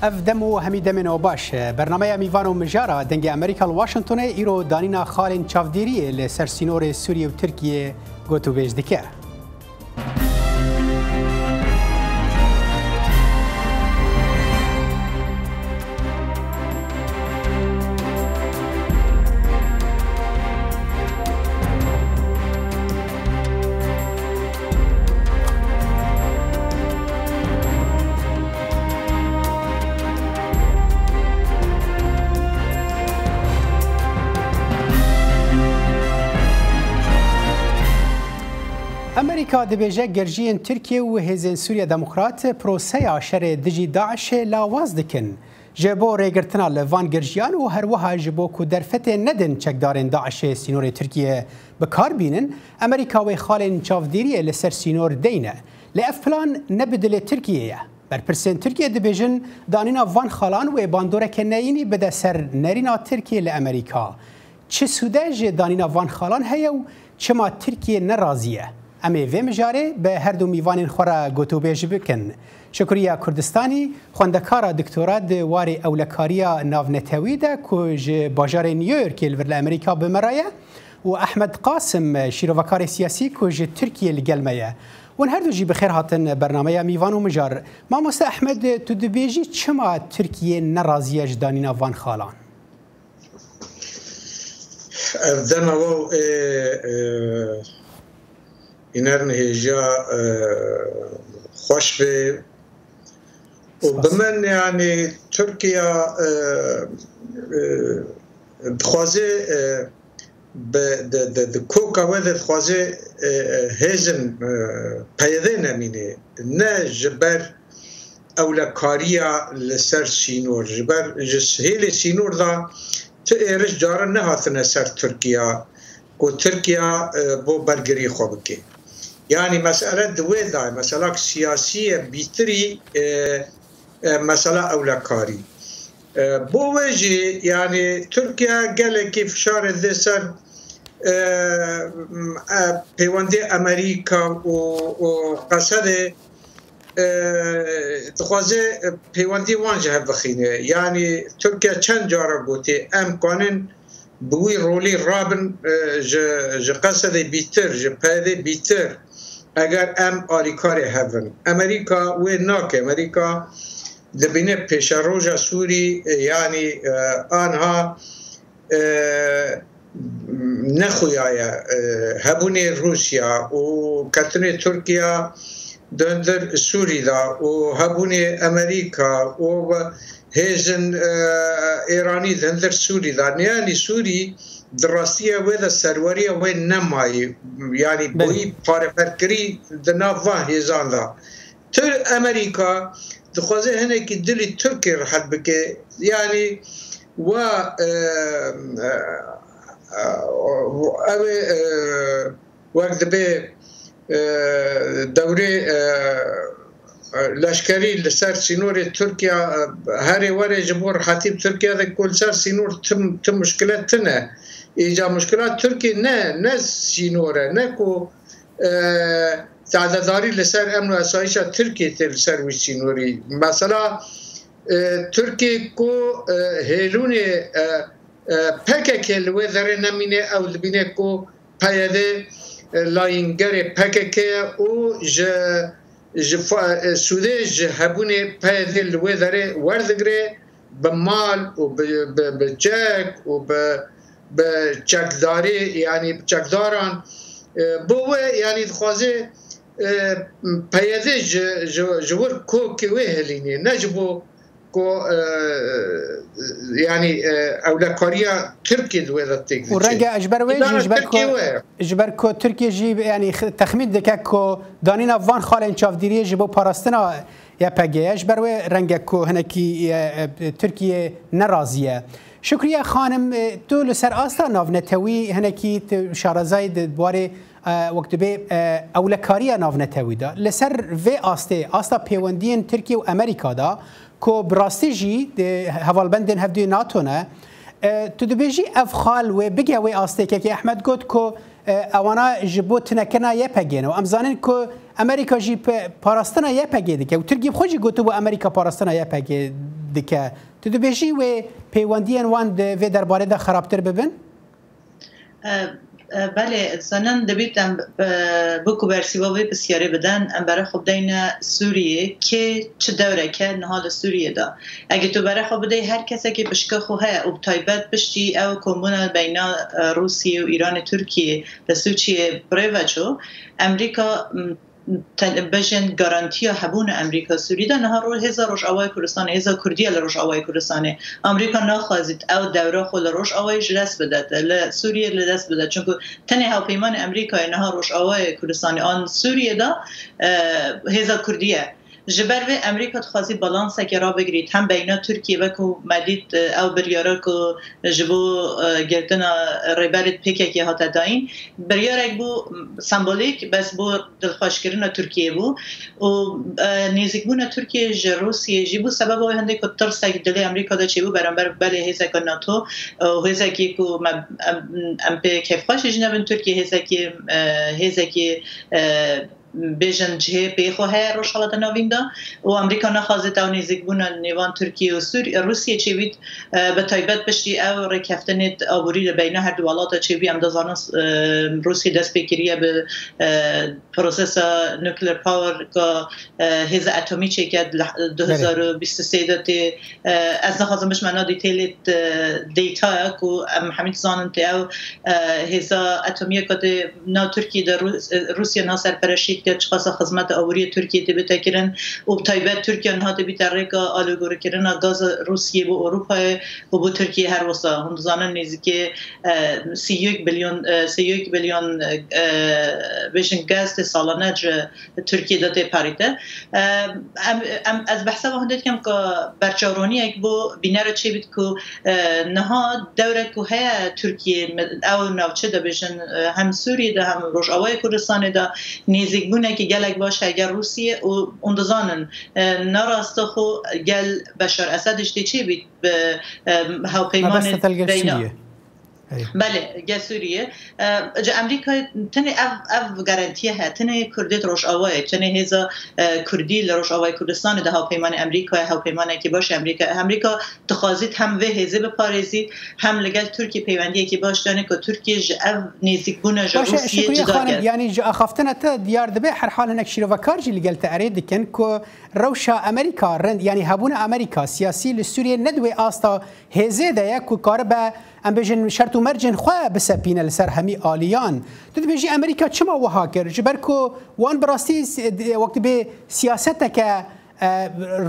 اف دمو همی دمنو باش برنامه میوانو مجارا دنگ امریکا واشنطن ایرو دانینا خالین چافدیری لسر سینور سوریه و ترکیه گوتو بیج دکه. امریکا دبیجه گرجین ترکیه و هزین سوریه دموکرات پروسه شر دجی داعش لاواز دکن. جبو ریگرتنا لوان گرجیان و هر وها جبو کو درفت ندن چکدارن داعش سینور ترکیه بکار بینن امریکا و خالن چافدیری لسر سینور دینه. لأف پلان نبدل ترکیه. بر پرسن ترکیه دبیجن دانینا وان خالان و باندوره که نینی بده سر نرینا ترکیه لامریکا. چه سوده دانینا وان خالان هیا و چما ترکیه نرازیه؟ امی وی مجاره به هر دو میوان خورا گوتو بیج بکن. شکریه کردستانی خواندکارا دکترا دواری اولکاریا ناونتوی ده کج باجار نیویورک الور امریکا بمرایه و احمد قاسم شیروکار سیاسی کج ترکیه لگلمه. ون هر دو جی بخیر هاتن برنامه میوان و مجار. ما مست احمد تو دبیجی چما ترکیه نرازیه جدانینا وان خالان؟ دمو اینرن هیجا خوش به و بمن یعنی ترکیه خوازه به کوکا ود خوازه هزن پیدا نمینه نه جبر اولکاریا لسر سینور جبر جسهیل سینور دا تو ایرش جارا نه هاتنه سر ترکیه کو ترکیه بو برگری خوب که يعني مسألة دويدا مسألة سياسية بيتري مسألة أولكاري بوجي يعني تركيا قال كيف شار الذسر بيواندي أمريكا وقصده تخوازي بيواندي وانجه بخينه يعني تركيا چند جارة قوتي أم كانن بوي رولي رابن ج قصده بيتر ج پاده بيتر اگر ام آلیکاری هفن امریکا و ناک امریکا دبینه پیش روژا سوری یعنی آنها نخویای هبونی روسیا و کتنی ترکیه دندر سوری دا و هبونی امریکا و هیزن ایرانی دندر سوری دا یعنی سوری دراستی و سروری و نمایی یعنی بوی پارفرکری دناوا هیزان دا تر امریکا دخوازه هنه که دلی ترکی راحت بکه یعنی و وقت به دوره لشکری لسر سینور ترکیه هر وره جبور حتیب ترکیه ده کل سر سینور تم مشکلات تنه ایجا مشکلات ترکیه نه سینوره نه کو تعداداری لسر امن و اسایش ترکیه تر سر وی سینوری مثلا ترکیه کو هیلون پککه لوی ذره نمینه او لبینه کو پیاده لاینگر پککه او سوده هبونه پیاده لوی ذره وردگره بمال و بجک و بچکداری یعنی چکداران بوه یعنی خوازه پیاده جور کو که وی هلینه نجبو کو یعنی اولکاریا ترکی دوی دا تکلیچه و رنگ اجبر وی اجبر کو ترکی جی یعنی تخمین دکه کو دانینا وان خالن چافدیری جبو پاراستنا یا پگه اجبر وی رنگ کو هنکی ترکیه نرازیه شکریه خانم تو لسر آستا ناونتوی هنکی شارزاید دواره وقت به اولکاریا ناونتوی دا لسر وی آستا پیوندین ترکیه و امریکا دا کو براستی جی هوالبندن هفدی ناتو نه تو دبیجی افخال و بگه وی آسته که احمد گفت کو اوانا جبو تنکنا یه پگینه و امزانین که امریکا جی پاراستنا یه پگیده که و ترکیه خوشی گفت و امریکا پاراستنا یه پگیده دکه تو دبیجی و پیوندیان وان و درباره دا خرابتر ببن؟ بله زنان دبیتم بکو برسیوا وی بسیاری بدن ام برای خوب دین سوریه که چه دوره که نهاد سوریه دا اگه تو برای خوب دی هر کسی که بشکه خواه او تایبت بشتی او کمونه بین روسیه و ایران ترکیه بسوچیه بریوچو امریکا بجن گارانتیا هبون امریکا سوریه ده نه رو هزار روش آوای کردستان هزار کردی لروش آوای کردستان امریکا نخواهید او دوره خود روش آوای جلس بدهد ل سوریه لدست بدهد چون تنه هاوپیمان امریکا نه روش آوای کردستان آن سوریه ده هزار کردیه جبر و امریکا تخوازی بالانس که را بگیرید هم بین ترکیه و کو مدید او بریاره کو جبو گردنا ریبرت پیک که هات داین بریاره بو سمبولیک بس بو دلخوش کردن ترکیه بو و نزدیکبون ترکیه ج روسیه جبو سبب او هنده کو ترس که دل امریکا دا چی بو برانبر بله هزا که ناتو و هزا که کو ام پی کیف خوش جنبن ترکیه هزا که بیشتر جه بیخواه روشالات نویندا و امریکا نخواهد آن نزدیکبون نیوان ترکیه و روسیه چیوید به تایبت بشی او رکفتنت آبوری بین هر دوالات چیوی امدازان روسیه دست بکریه به پروسس نوکلیر پاور که هز اتمی چه که 2023 داتی از نخواهد مش منا دیتیل دیتا کو همین زاننت او هز اتمی که نا ترکیه در روسیه ناصر پرشید که چقدر خدمت آوری ترکیه تبیت کردن و تایبت ترکیه آنها تبیت رکا آلوگوری کردن گاز روسیه و اروپا و با ترکیه هر وسا هم زانن نزدیک 31 بیلیون بیشتر گاز سالانه ترکیه داده پاریته از بحثا و هندید کم که برچارونی یک با بینر چه بید که نها دوره که های ترکیه او نوچه دا بیشتر هم سوریه دا هم روشاوای کردستان دا نزدیک بونه که گلک باشه اگر روسیه و اندازانن نراسته خو گل بشار اسدش چی بید به هاوپیمان بین بله گل سوریه جا امریکا تنه اف گارانتیه ها تنه کردیت روش آوای تنه هزا کردی لروش آوای کردستان ده هاوپیمان امریکا هاوپیمانی که باشه امریکا تخازید هم و هزه به پاریزی هم لگل ترکیه پیوندیه که باش دانه که ترکیه جا اف نزدیک بونه جا روسیه جدا کرد یعنی جا خفتنه تا دیار دبه هر حال انک شیرو و کارجی لگل تعرید کن که روشا امریکا رند یعنی هبون امریکا سیاسی لسوریه ندوی آستا هزه ده یک کار به ام بيجن شرط ومرجن خواه بسبين لسر همي آليان تد بيجي أمريكا چما وهاكر جبركو وان براستي وقت بي سياستك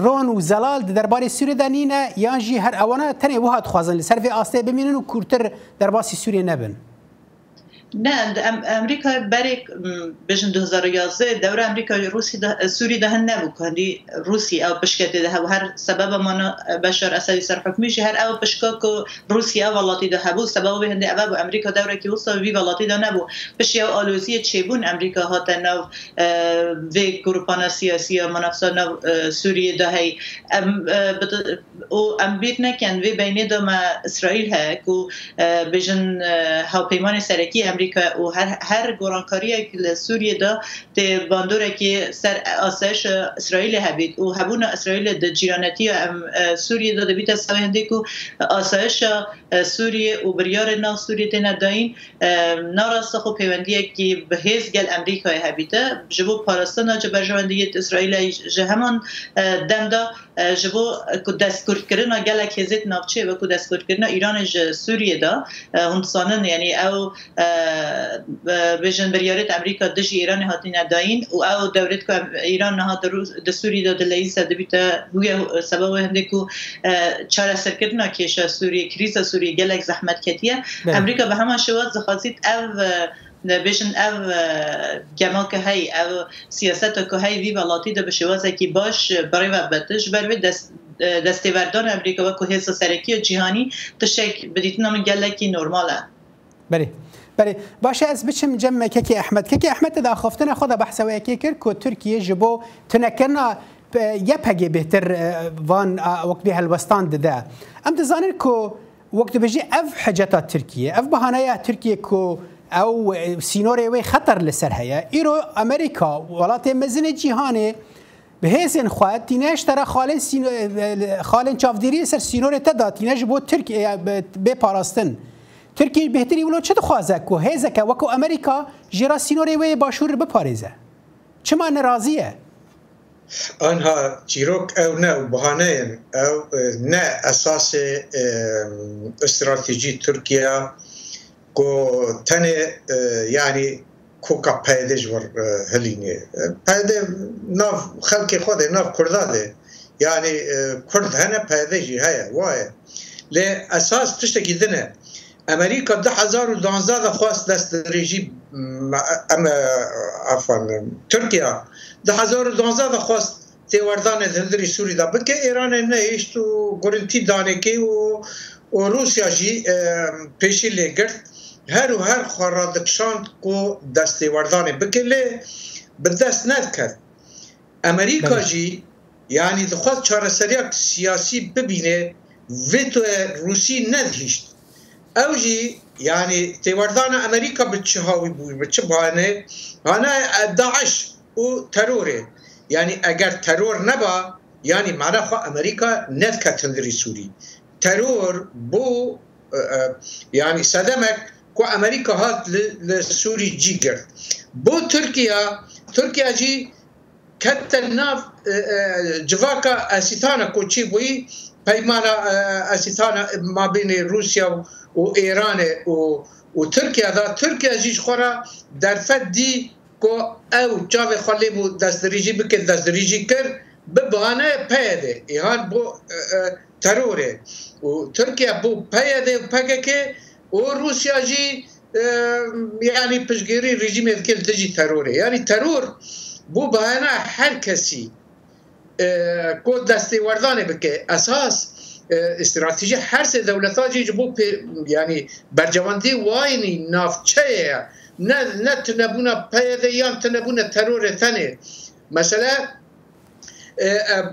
رون وزلال درباري سوريا دانينا يانجي هر اوانا تني وهاد خوازن لسر في آسته بمينن و كورتر درباسي سوريا نبن نه امریکا برای بیشتر 2011 دوره امریکا روسیه سوریه ده نبود کندی روسیه او بشکته ده و هر سبب ما بشار اسدی سر حکمیش هر او بشکا که روسیه ولاتی ده بود سبب به هنده او امریکا دوره که وسط وی ولاتی ده نبود بشه او آلوزی چبون امریکا هات نو و گروپان سیاسی منافسه نو سوریه ده هی او امبیت نکن و بینه دم اسرائیل ها که بیشتر هاوپیمان سرکی امریکا و هر گورانکاری که سوریه دا ته باندوره که سر آسایش اسرائیل هبید و هبون اسرائیل د جیرانتی سوریه دا بیت سوی هنده که آسایش سوریه و بریار نا سوریه تن داین ناراست خو پیوندی که به هیز گل امریکا هبیده جبو پاراستان جبرجواندی اسرائیل جهمان دم دا جبو که دستگرد کردن گل کهزت نافچه و که دستگرد کردن ایران سوریه دا همسانن یعنی او بیشتر بریارت امریکا دشی ایران هاتی نداین و او دولت که ایران نهاد در سوریه داد لیس دبیت هوی سبب هنده که چهار سرکردن کیش سوریه کریز سوریه گلک زحمت کتیه امریکا به همان شواز زخازید او بیشتر او جمع که هی او سیاست که هی وی ولاتی ده بشوازه که باش برای وقتش بروی دستیوردان امریکا و که حس سرکی جهانی تشک بدیت نام گلکی نرماله بله باشه از بچم جمع که احمد دا خفتن خدا بحث و کی کر کو ترکیه جبو تنکرنا یپگی بهتر وان وقت به هلوستان ده ام تزانر کو وقت بيجي اف حاجات تركيا اف بهانايا تركيا كو او سينوري وي خطر لسر هيا ايرو امريكا ولات مزن جهاني به هزن خواهد تینش ترا خالن چافدیری سر سینور تدا تینش بو ترکیه به پاراستن ترکیه بهتری ولو چه خوازه کو هزه که وکو امریکا جرا سینور وی باشور بپاريزه چما ناراضیه آنها چیروک او نه بهانه او نه اساس استراتژی ترکیه کو تنه یعنی کوکا پیدش ور هلینه پیده ناف خلق خود ناف کرداده یعنی کرد هنه پیدشی هیا وای لی اساس تشتکی دنه امریکا 2012 خواست دست رژیم ترکیه 2012 خواست تیوردان هندری سوری دا بکه ایران نهیشت و گرنتی دانه که و روسیا جی پیشی لگرد هر خورادکشاند کو دست تیوردان بکه لی بدست ند کرد امریکا جی یعنی دخواست چارەسەریەک سیاسی ببینه ویتو روسی ندهیشت او جی یعنی تیوردان امریکا بچه هاوی بود بچه بانه هانا داعش و تروره یعنی اگر ترور نبا یعنی معنی خواه امریکا ند کتندری سوری ترور بو یعنی صدمک کو امریکا هات لسوری جی گرد بو ترکیه جی کتن ناف جواکا اسیتانا کو چی بوی پیمانا اسیتانا ما بین روسیا و ایران و ترکیه دا ترکیه جیش خورا در فد دی که او جاوه خالی بو دستریجی بکن دستریجی کر ببانه پیده ایهان بو تروره و ترکیه بو پیده و پکه که و روسیا جی یعنی پشگیری رژیم ادکل دجی تروره یعنی ترور بو بانه هر کسی که دستی وردانه بکه اساس استراتژی هر سه دولت‌ها جی بو یعنی برجواندی واینی نافچه نه تنبونه پیده یا تنبونه ترور تنه مثلا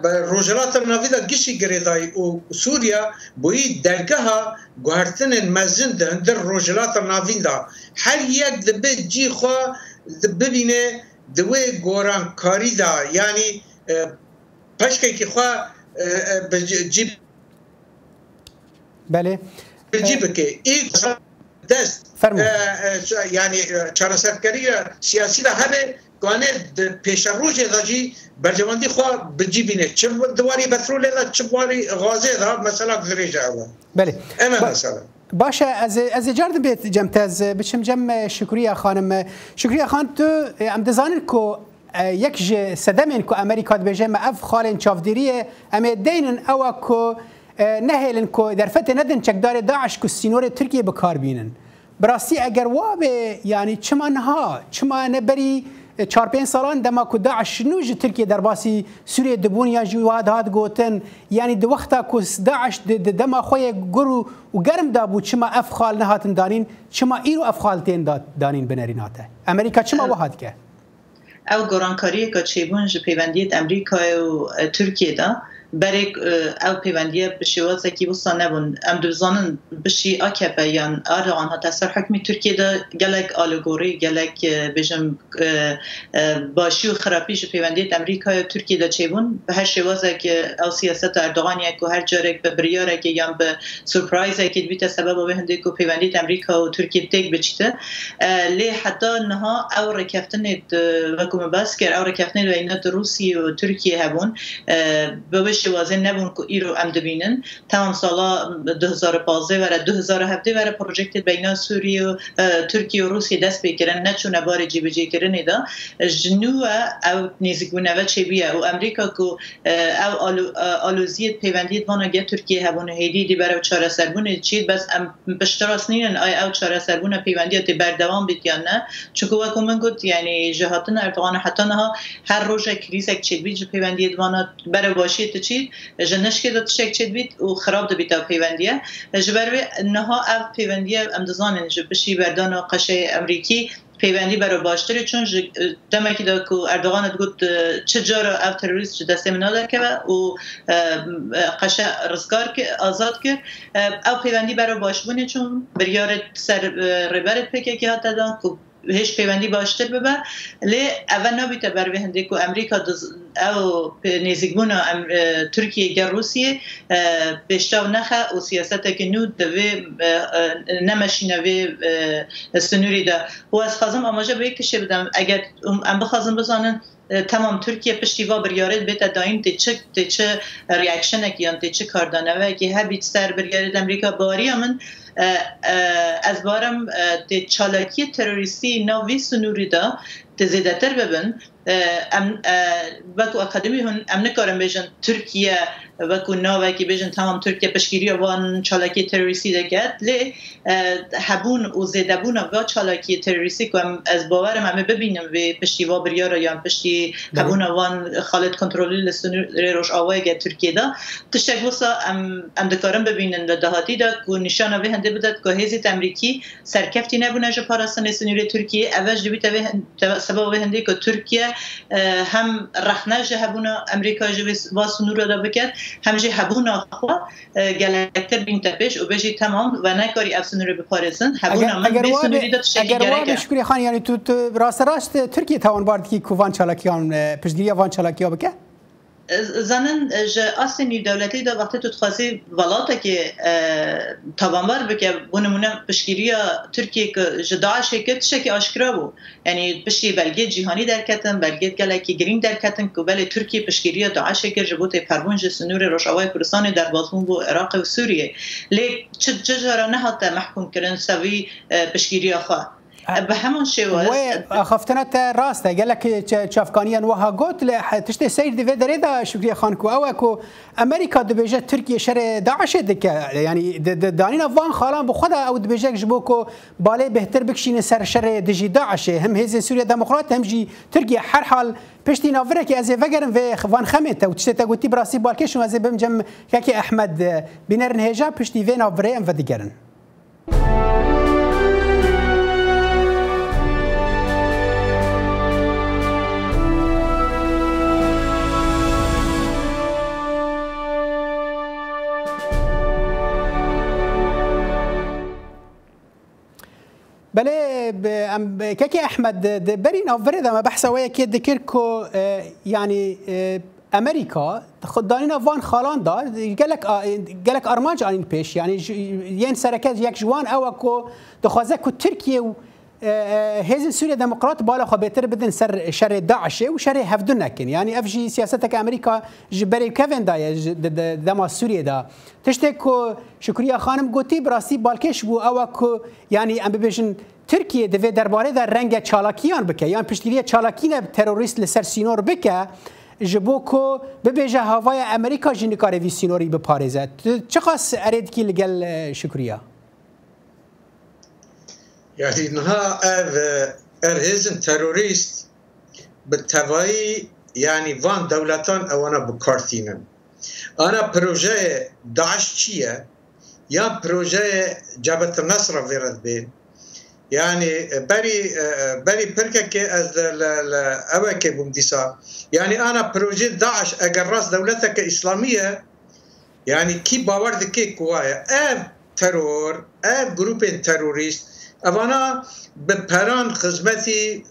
روجرات ناویدا گشی گریدای و سوریا بوی درگاه گوهرتن مزن در روجرات ناویدا هر یک دبه جی خو ببینه دوی گوران کاری دا یعنی پشکی که خو جی بله بجيبك ايه دست يعني چارەسەرکاری سیاسی دا هبه گانه پیش روز داجی برجواندی خو بجیبینه چه دواری پترول دا چه دواری غازه دا مثلا درجه اول بله اما مثلا باشه از جرد بیت جمتاز بچم جم شکریه خانم شکریه خان تو ام دزانن کو یک صدمن کو امریکا بجه ما اف خالن چافدیریه ام دینن او کو نهلن کو در فت ندن چکدار داعش کو سینور ترکیه بکار بینن براستی اگر وابه یعنی چما نبری 4-5 سالان دما کو داعش نوج ترکیه در باسی سوریه دبون یا جواد هات گوتن یعنی د وقتا کو داعش دما خوی گرو و گرم دابو چما افخال نهاتن دانین چما ایرو افخالتین دانین بنریناته امریکا چما وهات که او گرانکاری که چیبون پیوندیت امریکا و ترکیه دا برای او پیوندیه بشیوازه که بستان نبون ام دوزانن بشی آکپه یا آرغان ها تسر حکمی ترکیه دا گلک آلگوری گلک بجم باشی و خرابیش پیوندیت امریکا و ترکیه دا چیبون به هر شیوازه که او سیاست اردوغانیه که هر جارک به بریاره که یا به سورپرایزه که بیت سبب به هنده که پیوندیت امریکا و ترکیه تیک بچیده لی حتی نها او رکفتنید وکوم بس کر او رکفتنید و اینات روسی و ترکیه هبون بوش وازن نبون که ایرو ام دبینن تمام سالا 2015 و 2017 و پروژکت بین سوریه و ترکیه و روسیه دست بگیرن نچونه بار جی بجی کردن دا جنو او نزدیکونه و چه بیه و امریکا که او آلوزیت پیوندیت وانگه ترکیه هبونه هیدی دی برای چاره سربونه چید بس بشتراس نینن آی او چاره سربونه پیوندیت بردوام بیت یا نه چکو وکو من گفت یعنی جهاتن اردوغان حتی نها هر روز کریزک چید بیج پیوندیت وانا برای باشید چید جنش که داد شک چید بیت و خراب دو بیت پیوندیه جبر نها او پیوندیه امدزانن بشی بردان و قشه امریکی پیوندی برای باشتری چون دمکی دا که اردوغان گفت چجور او تروریست دسته منا در که و قشه رزگار که آزاد کرد او پیوندی برای باشبونه چون بریار سر ربرت پکه که حتی دان که هیچ پیوندی باشتر ببه لی اول نبیده بر به هنده که امریکا او نزیگبون ترکیه گر روسیه بشتاو نخه و سیاست که نود دوی نمشینه و سنوری ده و از خازم آماجه به یک کشه بدم اگر ام بخوازم بزانن تمام ترکیه پشتیوا بریارد بیت دایم چه ریاکشن کیان چه کاردانه و که هبیت سر بریارد امریکا باری من از بارم چالاکی تروریستی ناوی سنوری دا تزیدتر ببن وکو اکادمی هن ام نکارم بیشن ترکیه وکو ناوه که بیشن تمام ترکیه پشگیری وان چالاکی تروریستی دکت لی هبون و زیدبون و چالاکی تروریستی که از باورم همه ببینم و پشتیوا بریارا یا پشتی هبون وان خالد کنترولی لسنوری روش آوای گه ترکیه دا تشتک بوسا ام دکارم ببینن و دهاتی دا که نشانه به هنده بدد که هزیت امریکی سرکفتی نبونه جا پاراستان سنوری ترکیه اوش دویت سبب به هنده که ترکیه هم رخنه جه هبونا امریکا جه واسو نور دا بکد هم جه هبونا خوا گلکتر بین تپش و بجی تمام و نکاری افسو نور بپارزن هبونا من به سنوری دا تشکی گره اگر وابه شکری خانی یعنی تو راست ترکیه تاون بارد که کوان چالاکیان پشگیری وان چالاکیا بکه؟ زنن جه اصلی دولتی دا وقتی تو تخواسی ولاتا که تابانبار بکه بونمونه پشگیری ترکیه که جه داعشه که تشکی آشکرا بو یعنی پشتی بلگه جیهانی درکتن بلگه گلکی گرینگ درکتن که بله ترکیه پشگیری داعشه که جبوت پربون جه سنور روشاوای کردستان در بازمون بو عراق و سوریه لی چه جارا نهاتا محکوم کرن سوی پشگیری خواه به همون شیوه و خفتنت راسته گلک چافکانیان وها گوت تشتی سیر دوی داره دا شکریه خان کو او اکو امریکا دبیجه ترکیه شر داعش دکه یعنی دانین افغان خالان بخود او دبیجه جبو کو باله بهتر بکشین سر شر دجی داعش هم هزین سوریا دموکرات هم جی ترکیه هر حال پشتی نافره که از وگرن و خوان خمت و تشتی تا گوتی براسی بالکشون از بمجم که احمد بینرن هجا پشتی و نافره ام و دیگرن بله كاكي احمد بري نافري ما بحث ويا كي ذكركو يعني امريكا خدانين افان خالان دا قالك ارمانج ان بيش يعني ين سركات ياك جوان او اكو دخوازكو تركيا هزن سوريا ديمقراط بالا خو بيتر بدن سر شر داعش وشر هفدنكن يعني افجي سياستك امريكا جبري كيفن دا دما سوريا دا تشتكو شكريا خانم قوتي براسي بالكش بو اوكو يعني ام بيجن تركيا دفي درباره در رنگ چالاکیان بکه يعني پشتگیری چالاکین تروریست لسر سینور بکه جبوكو ببيجا هواي امريكا جنكاري في سينوري بباريزات چقاس اريد كي لقال شكريا يعني نها ارهزن تروريست بالتوائي يعني وان دولتان اوانا بكارتينن انا بروجه داعش چيه يا بروجه جبهة النصر فيرد بين يعني بري بركة از اوكي بمديسا يعني انا بروجه داعش اگر راس دولتك اسلامية يعني كي باورد كي كوايا ترور جروب تروريست اوانا بپران خدمتی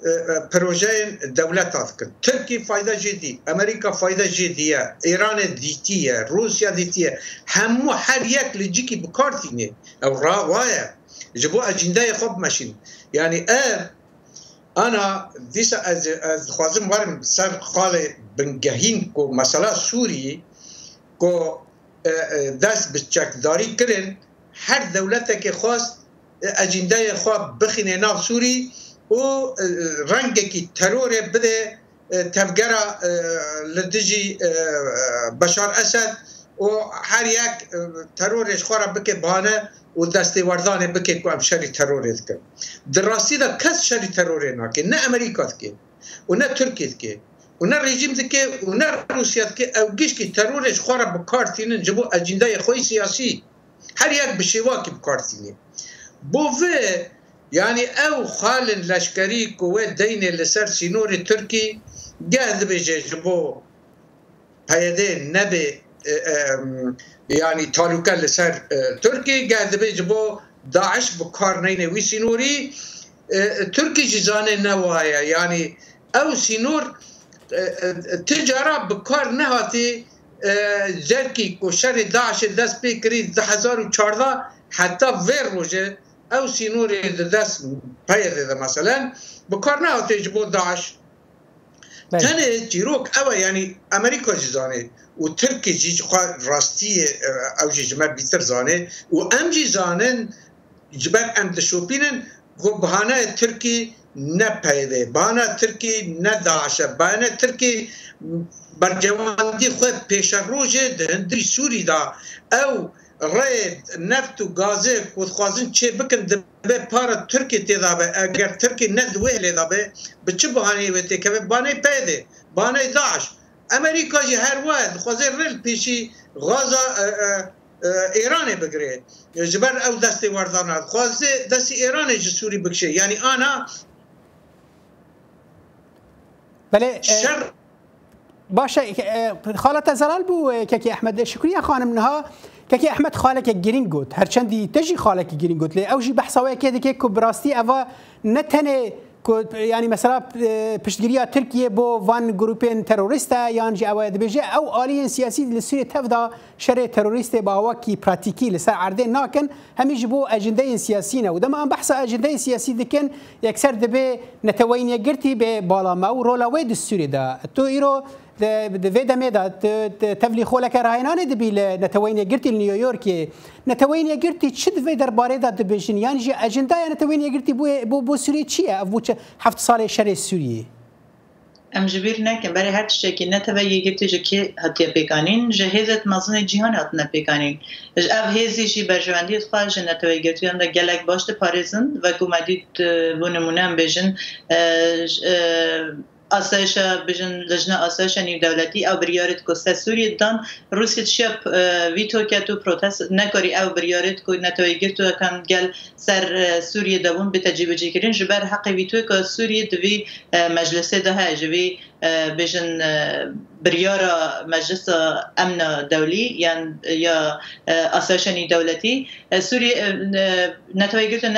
پروژه دولت افکن ترکی فایده جدی امریکا فایده جدیه ایران دیتیه روسیا دیتیه همو هر یک لجیکی بکارتینه او راوایه جبو اجنده خوب ماشین يعني انا ديسا از خوازم وارم سر خال بنگهین کو مسئله سوری کو دست بچک داری کرن هر دولت که خواست اجنده خواب بخینه ناف سوری و رنگ کی ترور بده تفگره لدجی بشار اسد و هر یک ترورش خواه بکه بانه و دسته وردانه بکه که شری ترور که دراستی دا کس شری ترور ناکه نه امریکا که و نه ترکیه که و نه رژیم که و نه روسیه که او گیش که ترورش خواه بکارتینن جبو اجنده خوی سیاسی هر یک بشیواکی بکارتینه بوفه يعني او خالن لشكري قوات دين لسر سينور تركي قاعد بيجي جبو هيدين نبي يعني تالوكا لسر تركي قاعد بيجي جبو داعش بكارنين وي سينوري تركي جزانه نوايا يعني او سينور تجاره بكار نهاتي جركي وشر داعش دست بكري 2014 حتى فير روجه او سينور دست بايده مثلا بكار نهاتي جبو داعش تنه جيروك او يعني امريكا جزانه وتركي جي راستي او جمع بيتر زانه وام جزانن جبر ام دشوبينن بهانه تركي نپیده بهانه تركي نداعش بهانه تركي برجواندی خود پیش روزه دهندری سوری دا او رید نفت و گازه خود خوازن چه بکن دبه پارا ترکی تیدا به اگر ترکی ندوه لیدا به چه بحانه ویده که بانه پیده بانه داعش امریکا جی هر وقت خوازه ریل پیشی غازه ایران بگرید جبر او دستی وردانات خوازه دستی ایران جی سوری بکشه یعنی آنا بله باشه خالت زلال بو که احمد شکریه خانم نها که احمد خالک گرین گوت هرچندی تجی خالک گرین گوت لی اوجی بحثاوی که دیگه که براستی اوا نتنه يعني مثلا پشتگیری ترکیه بو وان گروپین تروریستا یان جی اوید بجه او آلیین سیاسی لسوری تفدا شر تروریست با واکی پراتیکی لسر عرده ناکن همیش بو اجنده سیاسی نه و دم ام بحث اجنده سیاسی دکن یکسر دبه نتوین گرتی به بالا ما و رولاوی دستوری دا تو ایرو د ویدا میدا تفلی خولک راینان دبیل نتوین گرتی نیویورک نتوین گرتی چه دوی درباره دا دبیشن یعنی جی اجنده نتوین گرتی بو سوریه چیه ابو 7 سال شر سوریه ام جبیر نکن برای هر چیزی که نتوانی گرتی جکی هتی پیکانین جهازت مازن جهان هات نپیکانین اف هزیشی برجواندی خواهش نتوانی گرتی اند گلک باشت پاریزن و کومدید بونمونم بجن آسایش بجن لجنه آسایش نیو دولتی او بریارت کو سوریه دان روسیه شب ویتو که تو پروتست نکاری او بریارت کو نتوانی گرتو کن گل سر سوریه دوم به تجربه کردن جبر حق ویتو که سوریه دوی مجلس ده جوی بجن بریارا مجلس امن دولی یا آسایش نیو دولتی سوریه نتوانی گرتو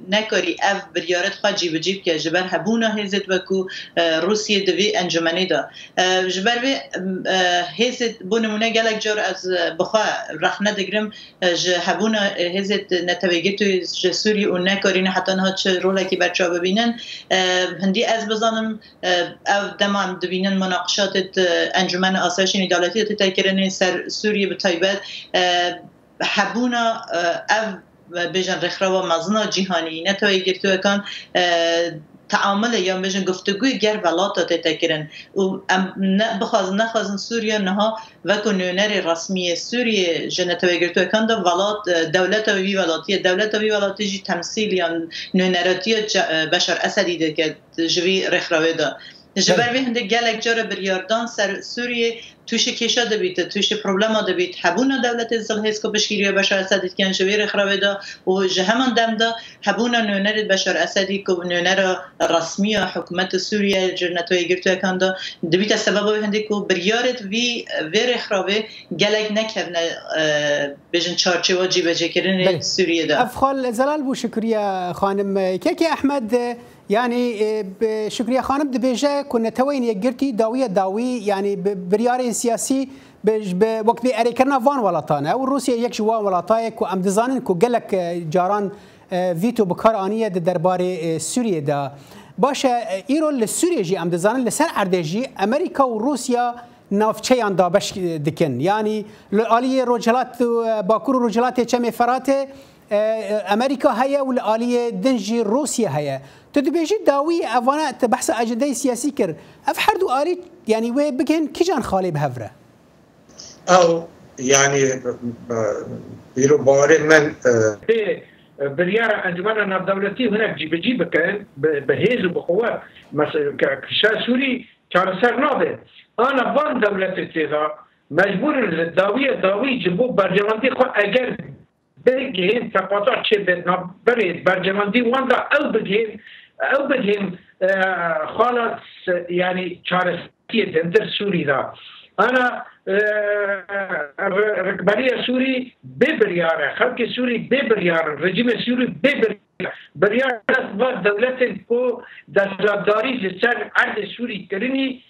نکاری او بریارت خواهد جیب که جبر هبونا هزت وکو روسیه دوی انجمنی دا جبر وی هزت بونمونه گلک جار از بخوا رخنه دگرم هبونا هزت نتویگی توی سوریه و نکارین حتی نه چه روله که بچه ببینن هندی از بزنم او دمان ببینن مناقشات انجمن آسایش دولتی تکرن سر سوریه به تایبت هبونا او بجن رخرا و مزنا جهانی نتویگی توی کن تعامل یا بجن گفتگوی گر ولات تکرن و نخوازن سوریه نها وکو نونر رسمی سوریه جنتوی گرتو کند ولات دولت وی ولاتی جی تمثیل یا نونراتی بشار اسدی ده که جوی رخراوی ده جبر به هنده گلک جاره بریاردان سر سوریه توش کشا دبیت توش پروبلما دبیت هبونا دولت زلهیس کو بشکیری بشار اسدی کن جوی رخراوی ده و جهمان دم ده هبونا نونر بشار اسدی کو نونر رسمی حکومت سوریه جنتوی گرتو کند دبیت سبب به هنده کو بریارت وی رخراوی گلک نکرنه بجن چارچه و جیبه کردن سوریه ده افخال زلال بو شکریه خانم که احمد يعني شكريا خانم دبيجا كنا توين يقرتي داوي يعني بريار سياسي بوقت بأريكرنا فان ولاتانا والروسيا يكش وان ولاتايك وأم دزانن كو قالك جاران فيتو بكار آنية درباري سوريا دا باشا إيرو للسوريا جي أم دزانن لسر عردجي أمريكا وروسيا نافچه دا بش دكن يعني لآلية رجلات باكور رجلات چمي فراته امریکا هيا والآلية دنجي روسيا هيا تدبيجي داوي افانا تبحث اجنده سياسي كر اف حردو آلي يعني وي بكن كيجان خالي بهفره او يعني بيرو باري من بريار انجمن الدولتي هناك جيب كان بهيز وبقوه مثلا كشا سوري كان سر نابه انا بان دولتي ذا مجبور الداوي جبو برجمانتي خو اگر بگیم تقاطع چه بدنا برید برجماندی وان را او بگیم خالص يعني چارسية دندر سوري دا أنا رکبری سوری ببریاره خلق سوری ببریاره رژیم سوری ببریاره و دولت کو دستداری سر عرض سوری کرنی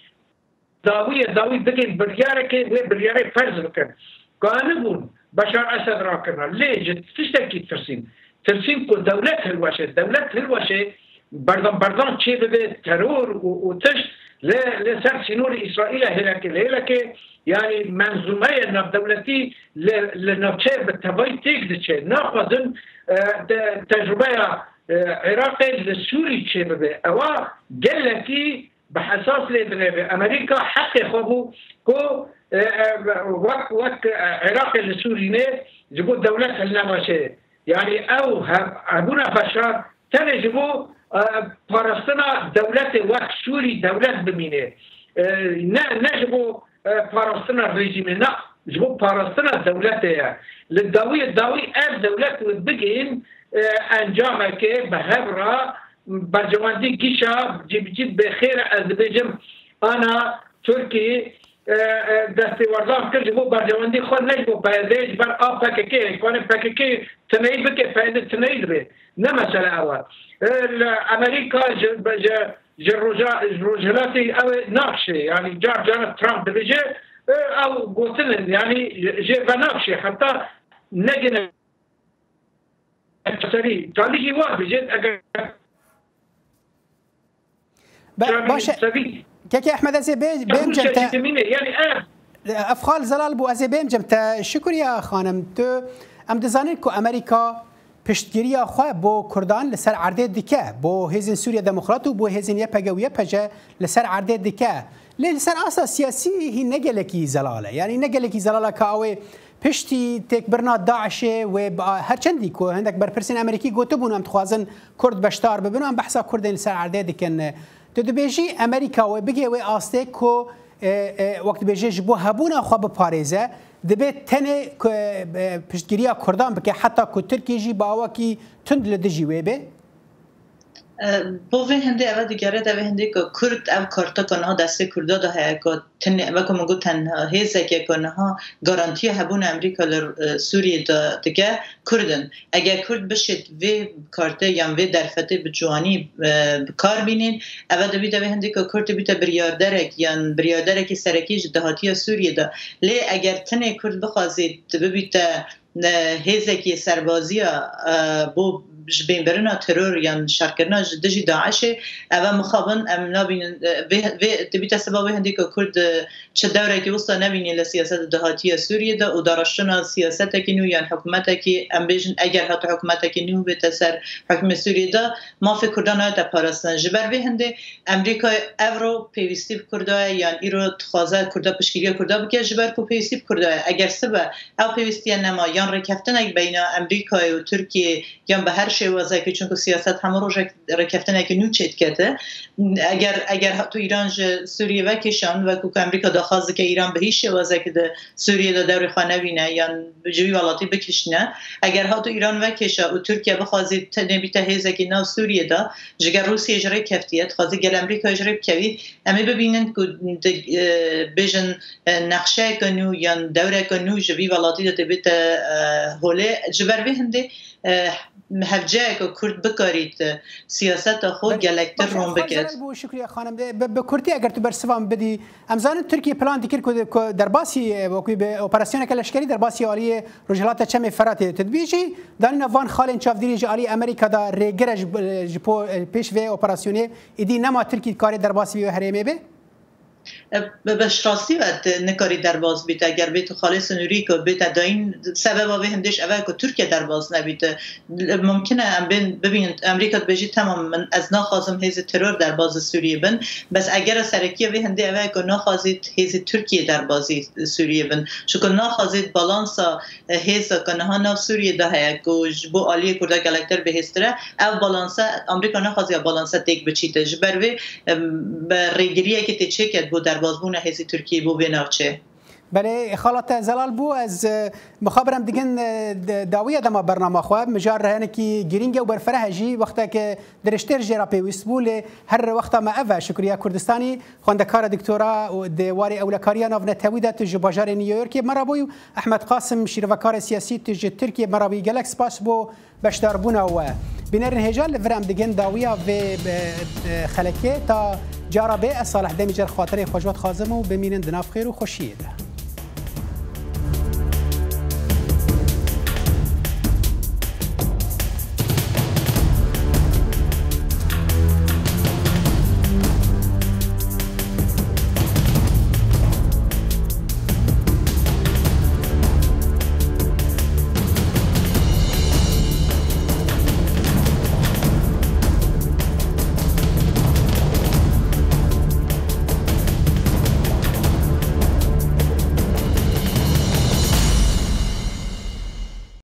داوی بگن بریاره که و بریاره فرض بکن قانون بشار اسد را کنه لیج تشتکی ترسیم کو دولت هلوشه بردان چه به ترور و تشت لسر سنور اسرائیل هلکه يعني منظومه ناف دولتي لنافچه بالتباي تيجدشه ناخذن تجربه عراقي لسوري تشي ببه او قالكي بحساس لدربه امريكا حق خبو كو وقت عراقي لسوري نه جبو دولت هلنماشه يعني او ابونا بشار تنجبو فلسطين دولت وقت سوري دولت بمينه نجبو فلسطين الرجيم لا جبو فلسطين دولته للداوي اب دولت بگین انجام که به هبرا برجواندی گیشا جیب بخیر از بجم انا ترکی دستی وردان کرد جبو برجواندی خود نجبو بایدیج بر آب پککی کنه پککی تنهی بکه فایده تنهی به نه مسئله اول امریکا جروجلاتي او ناقشه يعني جانا ترامب بيجي او قلتلن يعني جي بناقشه حتى نجنا سري تالي جواب بيجي باشه كيكي احمد ازيبيج بيمجمتا يعني افخال زلال بو ازيبيمجمتا شكريا خانم تو ام دزانين كو امريكا پشتگیری خواه بو کردان لسر عرده دیکه بو هزین سوریا دموکرات و بو هزین یپگویه پجه لسر عرده دیکه لسر اساس سیاسی هی نگلکی زلاله یعنی نگلکی زلاله که اوه پشتی تکبرنا داعشه و هرچندی که هندک برپرسین امریکی گوتو بونو هم تخوازن کرد بشتار ببینو هم بحثا کردین لسر عرده دیکن تو بیجی امریکا و بگی و آسته که وقت بیجی جبو هبونا خواه بپاريزه دبيت تنه پشتگیری کردان بکه حتی که ترکی جی باوا کی تند لدجی ویبه بوی هندی اول دیگره دوی هندی که کرد او کارتا کنه ها دسته کرده ده های که تنه و که مگو تنها هیزه که کنه ها گارانتی هبون امریکا سوریه دیگه کردن اگر کرد بشید وی کارته یا وی درفته به جوانی کار بینین اول دوی هندی که کرد بیتا بریاردرک یا بریاردرکی سرکی دهاتی سوریه ده لی اگر تنه کرد بخوازید ببیتا هیزه که سربازی بو بين برنا ترور يعني شاركنا دجي داعش اما مخابن ام نابين تبي تسبب هنديك كرد شدوره كي وصل نبيني لسياسه الدهاتيه سوريا ده ودارشنا سياستك انه يعني حكومتك ام بيجن اگر هات حكومتك انه بتسر حكم سوريا ده ما في كردان ده پاراستن جبر به هند امريكا اورو بيستيف كردا يعني ايرو تخازه كردا پشگیری كردا بك جبر کو بيستيف كردا اگر سبا او بيستي انما يعني ركفتن بين امريكا و تركيا يعني به هر واسه که چون سیاست همه رو رکفتن که نوچت کته اگر تو ایران سوریه و کشان و که امریکا داخواسته که ایران به هیچ واسه که سوریه دا دور خانه بینه یا جوی ولاتی بکشنه اگر ها تو ایران و کشا و ترکیه بخوازی نبی تهیزه که ناو سوریه دا جگر روسیه اجرای کفتیت خوازی گل امریکا اجرای بکوی اما ببینن که بیجن نقشه کنو یا دوره کنو جوی ولاتی دا تبیت هوله جبر به هنده هفجه که کرد بکارید سیاست خود گلکتر روم بکرد. شکریه خانم به کردی اگر تو برسوام بدی امزان ترکیه پلان دیگر که در باسی وقتی به اپراسیون کلشکری در باسی عالی رجالات چم فرات تدبیجی دانینا وان خالن چافدیری عالی امریکا دا رگرج جپو پیش و اپراسیونی ایدی نما ترکیه کاری در باسی و حرمه به بهش راستی وقت نکاری در باز بیت اگر بیت خالص نوری که بیت داین سبب به هندش اول که ترکیه در باز نبیت ممکنه ببینید امریکا بهجی تمام من از ناخوازم هیز ترور در باز سوریه بن بس اگر سرکیه به هنده اول که ناخوازید هیز ترکیه در بازی سوریه بن چون ناخوازید بالانسا هیز کنه ها ناف سوریه ده که بو عالی کرده گلکتر به هستره او بالانسا امریکا ناخوازی بالانسا تک بچیته جبر به ریگریه که تچه بود در بازبون حیث ترکیه بو بناوچه بله خالت زلال بو از مخابرم دیگن داویه دما برنامه خواب مجار هنکی گرینگه و برفره جی وقتا که درشتر جرا پیوست بوله هر وقتا ما اوه شکریه کردستانی خواندکار دکتورا و دواری اولکاریا ناو نتویده تج باجار نیویورک مرابوی احمد قاسم شیروکار سیاسی تج ترکیه مرابی گلکس پاس بو بشدار بونا و بینر هجال لفرام دیگن داویه و خلکه تا جارا به صالح دمیجر خاطر خوشوات خازم و بمینن دناف خیر و خوشیه